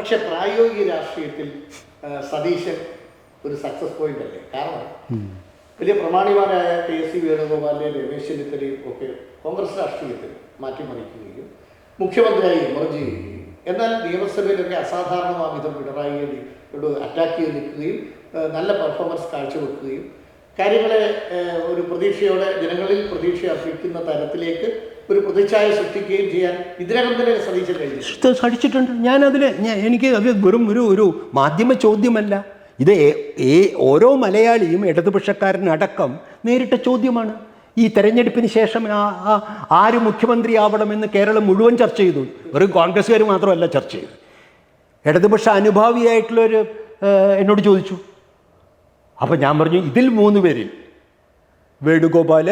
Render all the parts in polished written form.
പക്ഷെ പ്രായോഗിക രാഷ്ട്രീയത്തിൽ സതീശൻ ഒരു സക്സസ് പോയിന്റ് അല്ലേ? കാരണം വലിയ പ്രമാണിമാരായ KC വേണുഗോപാലിനെയും രമേശ് ചെന്നിത്തലയും ഒക്കെ കോൺഗ്രസ് രാഷ്ട്രീയത്തിൽ മാറ്റിമറിക്കുകയും മുഖ്യമന്ത്രിയായി എമർജ് ചെയ്യുകയും എന്നാൽ നിയമസഭയിലൊക്കെ അസാധാരണമായ വിധം പിണറായിയോട് അറ്റാക്ക് ചെയ്ത് നിൽക്കുകയും നല്ല പെർഫോമൻസ് കാഴ്ചവെക്കുകയും കാര്യങ്ങളെ ഒരു പ്രതീക്ഷയോടെ ജനങ്ങളിൽ പ്രതീക്ഷ അർപ്പിക്കുന്ന തരത്തിലേക്ക് ഒരു പ്രതിച്ഛായ സൃഷ്ടിക്കുകയും ചെയ്യാൻ ഇതിനകം തന്നെ സതീശൻ കഴിച്ചിട്ടുണ്ട്. എനിക്ക് അത് വെറും ഒരു മാധ്യമ ചോദ്യമല്ല. ഇത് ഓരോ മലയാളിയും ഇടതുപക്ഷക്കാരനടക്കം നേരിട്ട ചോദ്യമാണ്. ഈ തെരഞ്ഞെടുപ്പിന് ശേഷം ആര് മുഖ്യമന്ത്രിയാവണമെന്ന് കേരളം മുഴുവൻ ചർച്ച ചെയ്തു. വെറും കോൺഗ്രസ്സുകാർ മാത്രമല്ല ചർച്ച ചെയ്തു. ഇടതുപക്ഷ അനുഭാവിയായിട്ടുള്ളൊരു എന്നോട് ചോദിച്ചു. അപ്പോൾ ഞാൻ പറഞ്ഞു, ഇതിൽ 3 പേരിൽ വേണുഗോപാൽ,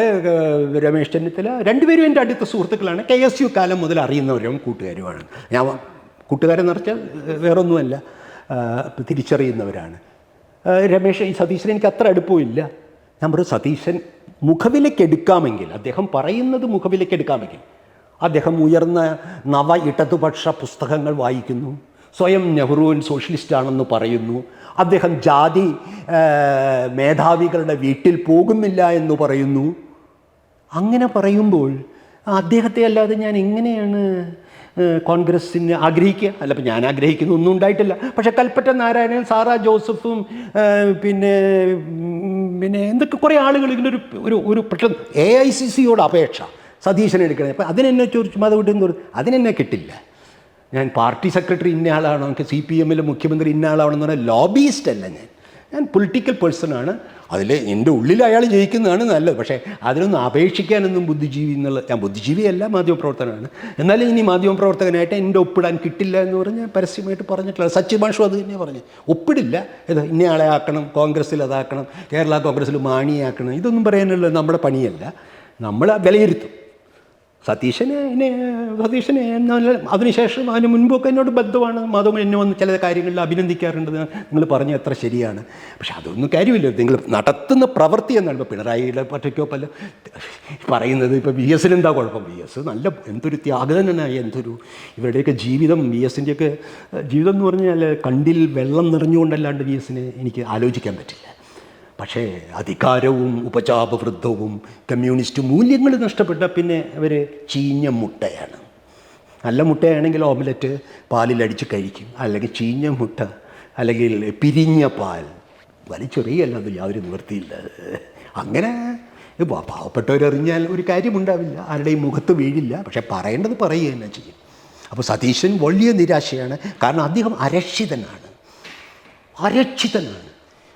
രമേശ് ചെന്നിത്തല, 2 പേരും എൻ്റെ അടുത്ത സുഹൃത്തുക്കളാണ്. KSU കാലം മുതൽ അറിയുന്നവരും കൂട്ടുകാരുമാണ്. ഞാൻ കൂട്ടുകാരെന്ന് പറഞ്ഞാൽ വേറൊന്നുമല്ല, തിരിച്ചറിയുന്നവരാണ്. ഈ സതീശൻ എനിക്ക് അത്ര അടുപ്പമില്ല. ഞാൻ പറഞ്ഞു, സതീശൻ മുഖവിലക്കെടുക്കാമെങ്കിൽ, അദ്ദേഹം പറയുന്നത് മുഖവിലക്കെടുക്കാമെങ്കിൽ, അദ്ദേഹം ഉയർന്ന നവ ഇടതുപക്ഷ പുസ്തകങ്ങൾ വായിക്കുന്നു, സ്വയം നെഹ്റുവിൻ സോഷ്യലിസ്റ്റാണെന്ന് പറയുന്നു, അദ്ദേഹം ജാതി മേധാവികളുടെ വീട്ടിൽ പോകുന്നില്ല എന്ന് പറയുന്നു. അങ്ങനെ പറയുമ്പോൾ അദ്ദേഹത്തെ അല്ലാതെ ഞാൻ എങ്ങനെയാണ് കോൺഗ്രസ്സിന് ആഗ്രഹിക്കുക? അല്ല, ഇപ്പം ഞാൻ ആഗ്രഹിക്കുന്ന ഒന്നും ഉണ്ടായിട്ടില്ല. പക്ഷേ കൽപ്പറ്റ നാരായണൻ, സാറാ ജോസഫും പിന്നെ എന്തൊക്കെ കുറേ ആളുകൾ ഇങ്ങനൊരു ഒരു പെട്ടെന്ന് AICCയോട് അപേക്ഷ സതീശനെ എടുക്കണേ. അപ്പം അതിനെന്നെ ചോദിച്ചു, മതവിട്ടെന്ന് പറഞ്ഞു, അതിനെന്നെ കിട്ടില്ല. ഞാൻ പാർട്ടി സെക്രട്ടറി ഇന്ന ആളാണോ, എനിക്ക് CPM-ലെ മുഖ്യമന്ത്രി ഇന്ന ആളാണെന്ന് പറഞ്ഞാൽ ലോബിയിസ്റ്റ് അല്ല. ഞാൻ പൊളിറ്റിക്കൽ പേഴ്സണാണ്. അതിൽ എൻ്റെ ഉള്ളിൽ അയാൾ ജയിക്കുന്നതാണ് നല്ലത്. പക്ഷേ അതിനൊന്നും അപേക്ഷിക്കാനൊന്നും ബുദ്ധിജീവി ഞാൻ ബുദ്ധിജീവിയല്ല, മാധ്യമപ്രവർത്തകനാണ്. എന്നാലും ഇനി മാധ്യമപ്രവർത്തകനായിട്ട് എൻ്റെ ഒപ്പിടാൻ കിട്ടില്ല എന്ന് പറഞ്ഞ് പരസ്യമായിട്ട് പറഞ്ഞിട്ടുള്ള സച്ചിമാഷു അത് തന്നെ പറഞ്ഞു. ഒപ്പിടില്ല, ഇന്നയാളെ ആക്കണം, കോൺഗ്രസ്സിൽ അതാക്കണം, കേരള കോൺഗ്രസ്സിൽ മാണിയാക്കണം, ഇതൊന്നും പറയാനുള്ള നമ്മുടെ പണിയല്ല. നമ്മൾ വിലയിരുത്തും. സതീശനെ അതിനുശേഷം അതിന് മുൻപൊക്കെ എന്നോട് ബന്ധമാണ്. മാധവൻ എന്നെ വന്ന് ചില കാര്യങ്ങളിൽ അഭിനന്ദിക്കാറുണ്ട്, നിങ്ങൾ പറഞ്ഞ എത്ര ശരിയാണ്. പക്ഷെ അതൊന്നും കാര്യമില്ല. നിങ്ങൾ നടത്തുന്ന പ്രവൃത്തി എന്നാണ്. ഇപ്പോൾ പിണറായിയുടെ പറ്റയ്ക്കോ പല പറയുന്നത്. ഇപ്പോൾ VS എന്താ കുഴപ്പം? VS നല്ല എന്തൊരു ത്യാഗതനായ ഇവരുടെയൊക്കെ ജീവിതം, VSൻ്റെയൊക്കെ ജീവിതം എന്ന് പറഞ്ഞാൽ കണ്ടിൽ വെള്ളം നിറഞ്ഞുകൊണ്ടല്ലാണ്ട് VSനെ എനിക്ക് ആലോചിക്കാൻ പറ്റില്ല. പക്ഷേ അധികാരവും ഉപചാപവൃദ്ധവും കമ്മ്യൂണിസ്റ്റ് മൂല്യങ്ങൾ നഷ്ടപ്പെട്ട പിന്നെ അവർ ചീഞ്ഞ മുട്ടയാണ്. നല്ല മുട്ടയാണെങ്കിൽ ഓംലെറ്റ് പാലിലടിച്ച് കഴിക്കും, അല്ലെങ്കിൽ ചീഞ്ഞ മുട്ട, അല്ലെങ്കിൽ പിരിഞ്ഞ പാൽ വലിച്ചെറിയല്ലാതെ യാതൊരു നിവൃത്തിയില്ല. അങ്ങനെ പാവപ്പെട്ടവരെറിഞ്ഞാൽ ഒരു കാര്യമുണ്ടാവില്ല, ആരുടെയും മുഖത്ത് വീഴില്ല. പക്ഷെ പറയേണ്ടത് പറയുക തന്നെ ചെയ്യും. അപ്പോൾ സതീശൻ വലിയ നിരാശയാണ്. കാരണം അദ്ദേഹം അരക്ഷിതനാണ്.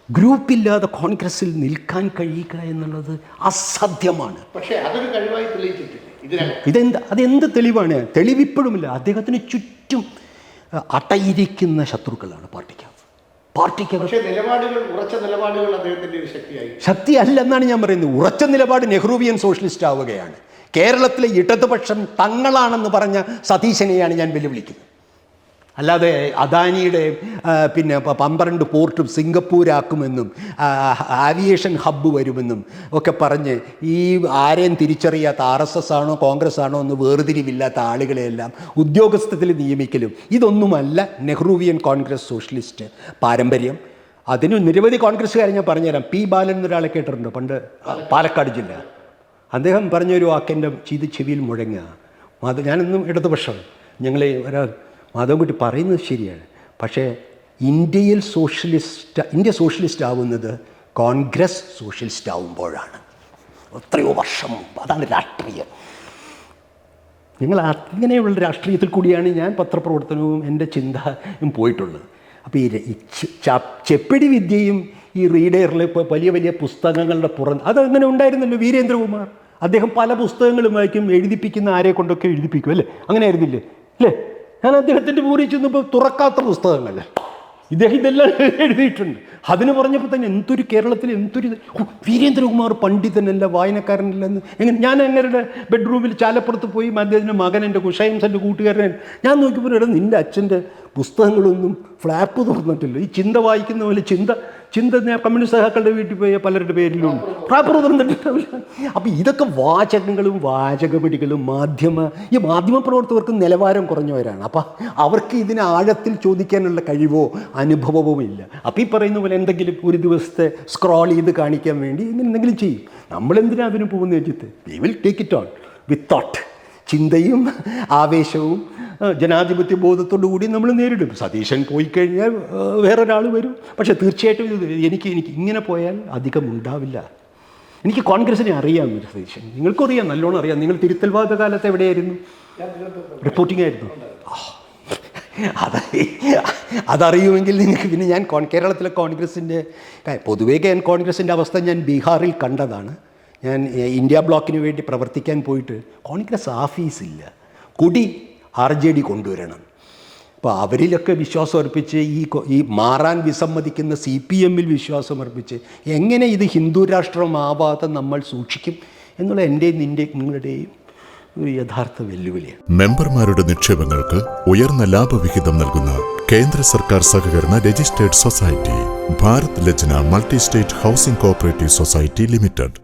ഗ്രൂപ്പില്ലാതെ കോൺഗ്രസ്സിൽ നിൽക്കാൻ കഴിയുക എന്നുള്ളത് അസാധ്യമാണ്. പക്ഷേ അതൊരു കഴിവായി തെളിയിച്ചിട്ടില്ല. അതെന്ത് തെളിവാണ്? തെളിവിപ്പോഴുമില്ല. അദ്ദേഹത്തിന് ചുറ്റും അടയിരിക്കുന്ന ശത്രുക്കളാണ് പാർട്ടിക്കകത്ത്. ഉറച്ച നിലപാടുകൾ അദ്ദേഹത്തിൻ്റെ ഒരു ശക്തി അല്ലെന്നാണ് ഞാൻ പറയുന്നത്. ഉറച്ച നിലപാട് നെഹ്റുവിയൻ സോഷ്യലിസ്റ്റ് ആവുകയാണ്. കേരളത്തിലെ ഇടതുപക്ഷം തങ്ങളാണെന്ന് പറഞ്ഞ സതീശനെയാണ് ഞാൻ വെല്ലുവിളിക്കുന്നത്. അല്ലാതെ അദാനിയുടെ 12 പോർട്ടും സിംഗപ്പൂരാക്കുമെന്നും ആവിയേഷൻ ഹബ്ബ് വരുമെന്നും ഒക്കെ പറഞ്ഞ് ഈ ആരെയും തിരിച്ചറിയാത്ത RSS ആണോ കോൺഗ്രസ് ആണോ എന്ന് വേർതിരിവില്ലാത്ത ആളുകളെയെല്ലാം ഉദ്യോഗസ്ഥത്തിൽ നിയമിക്കലും ഇതൊന്നുമല്ല നെഹ്റുവിയൻ കോൺഗ്രസ് സോഷ്യലിസ്റ്റ് പാരമ്പര്യം. അതിന് നിരവധി കോൺഗ്രസ്സുകാരെ ഞാൻ പറഞ്ഞുതരാം. P. ബാലൻ എന്നൊരാളെ കേട്ടിട്ടുണ്ട്, പണ്ട് പാലക്കാട് ജില്ല. അദ്ദേഹം പറഞ്ഞൊരു വാക്കെൻ്റെ ചെവിയിൽ മുഴങ്ങുക. ഞാനെന്നും ഇടതുപക്ഷം ഞങ്ങളെ മാധവൻകുട്ടി പറയുന്നത് ശരിയാണ്. പക്ഷേ ഇന്ത്യ സോഷ്യലിസ്റ്റ് ആവുന്നത് കോൺഗ്രസ് സോഷ്യലിസ്റ്റ് ആവുമ്പോഴാണ്. എത്രയോ വർഷം മുമ്പ്. അതാണ് രാഷ്ട്രീയം. ഇങ്ങനെയുള്ള രാഷ്ട്രീയത്തിൽ കൂടിയാണ് ഞാൻ പത്രപ്രവർത്തനവും എൻ്റെ ചിന്തയും പോയിട്ടുള്ളത്. അപ്പോൾ ഈ ചെപ്പടി വിദ്യയും ഈ റീഡറിൽ ഇപ്പോൾ വലിയ വലിയ പുസ്തകങ്ങളുടെ അതങ്ങനെ ഉണ്ടായിരുന്നല്ലോ. വീരേന്ദ്രകുമാർ അദ്ദേഹം പല പുസ്തകങ്ങളും വായിക്കും, എഴുതിപ്പിക്കുന്ന ആരെ കൊണ്ടൊക്കെ എഴുതിപ്പിക്കും അല്ലേ? അങ്ങനെ ആയിരുന്നില്ലേ? അല്ലേ? ഞാൻ അദ്ദേഹത്തിൻ്റെ മുറി ചെന്നപ്പോൾ തുറക്കാത്ത പുസ്തകങ്ങൾ ഇദ്ദേഹം ഇതെല്ലാം എഴുതിയിട്ടുണ്ട്. അതിന് പറഞ്ഞപ്പോൾ തന്നെ കേരളത്തിൽ വീരേന്ദ്രകുമാർ പണ്ഡിതനല്ല, വായനക്കാരനല്ല എന്ന് എങ്ങനെ? ഞാൻ അങ്ങരുടെ ബെഡ്റൂമിൽ ചാലപ്പുറത്ത് പോയി അദ്ദേഹത്തിൻ്റെ മകൻ, എൻ്റെ ഷൈംസൻ്റെ കൂട്ടുകാരൻ, ഞാൻ നോക്കിയപ്പോൾ നിൻ്റെ അച്ഛൻ്റെ പുസ്തകങ്ങളൊന്നും ഫ്ലാപ്പ് തുറന്നിട്ടില്ല. ഈ ചിന്ത വായിക്കുന്ന പോലെ ചിന്ത ചിന്ത കമ്മ്യൂണിസ്റ്റ് സഹാക്കളുടെ വീട്ടിൽ പോയ പലരുടെ പേരിലുണ്ട്. റാപ്പർ തുറന്നിട്ടുണ്ടാവില്ല. അപ്പോൾ ഇതൊക്കെ വാചകങ്ങളും വാചകപിടികളും ഈ മാധ്യമപ്രവർത്തകർക്ക് നിലവാരം കുറഞ്ഞവരാണ്. അപ്പം അവർക്ക് ഇതിന് ആഴത്തിൽ ചോദിക്കാനുള്ള കഴിവോ അനുഭവമോ ഇല്ല. അപ്പോൾ ഈ പറയുന്ന പോലെ എന്തെങ്കിലും ഒരു ദിവസത്തെ സ്ക്രോൾ ചെയ്ത് കാണിക്കാൻ വേണ്ടി എന്തെങ്കിലും ചെയ്യും. നമ്മളെന്തിനാ അതിന് പോകുന്ന വെച്ചിട്ട് we will take it on with thought. ചിന്തയും ആവേശവും ജനാധിപത്യ ബോധത്തോടു കൂടി നമ്മൾ നേരിടും. സതീശൻ പോയി കഴിഞ്ഞാൽ വേറൊരാൾ വരും. പക്ഷേ തീർച്ചയായിട്ടും എനിക്ക് ഇങ്ങനെ പോയാൽ അധികം ഉണ്ടാവില്ല. എനിക്ക് കോൺഗ്രസിനെ അറിയാം സതീശൻ, നിങ്ങൾക്കും അറിയാം, നല്ലോണം അറിയാം. നിങ്ങൾ തിരുത്തൽവാദ കാലത്ത് എവിടെയായിരുന്നു? റിപ്പോർട്ടിംഗ് ആയിരുന്നു. അതറിയുമെങ്കിൽ നിങ്ങൾക്ക് പിന്നെ ഞാൻ കേരളത്തിലെ കോൺഗ്രസിൻ്റെ പൊതുവേ കോൺഗ്രസിൻ്റെ അവസ്ഥ ഞാൻ ബീഹാറിൽ കണ്ടതാണ്. ഞാൻ ഇന്ത്യ ബ്ലോക്കിന് വേണ്ടി പ്രവർത്തിക്കാൻ പോയിട്ട് കോൺഗ്രസ് ഓഫീസില്ല, കൊടി RJD കൊണ്ടുവരണം. അപ്പോൾ അവരിലൊക്കെ വിശ്വാസം അർപ്പിച്ച് ഈ മാറാൻ വിസമ്മതിക്കുന്ന CPMൽ വിശ്വാസം അർപ്പിച്ച് എങ്ങനെ ഇത് ഹിന്ദു രാഷ്ട്രമാവാതെ നമ്മൾ സൂക്ഷിക്കും എന്നുള്ള എൻ്റെയും നിങ്ങളുടെയും ഒരു യഥാർത്ഥ വെല്ലുവിളിയാണ്. മെമ്പർമാരുടെ നിക്ഷേപങ്ങൾക്ക് ഉയർന്ന ലാഭവിഹിതം നൽകുന്ന കേന്ദ്ര സർക്കാർ സഹകരണ registered society Bharat Lajna multi state housing cooperative society limited.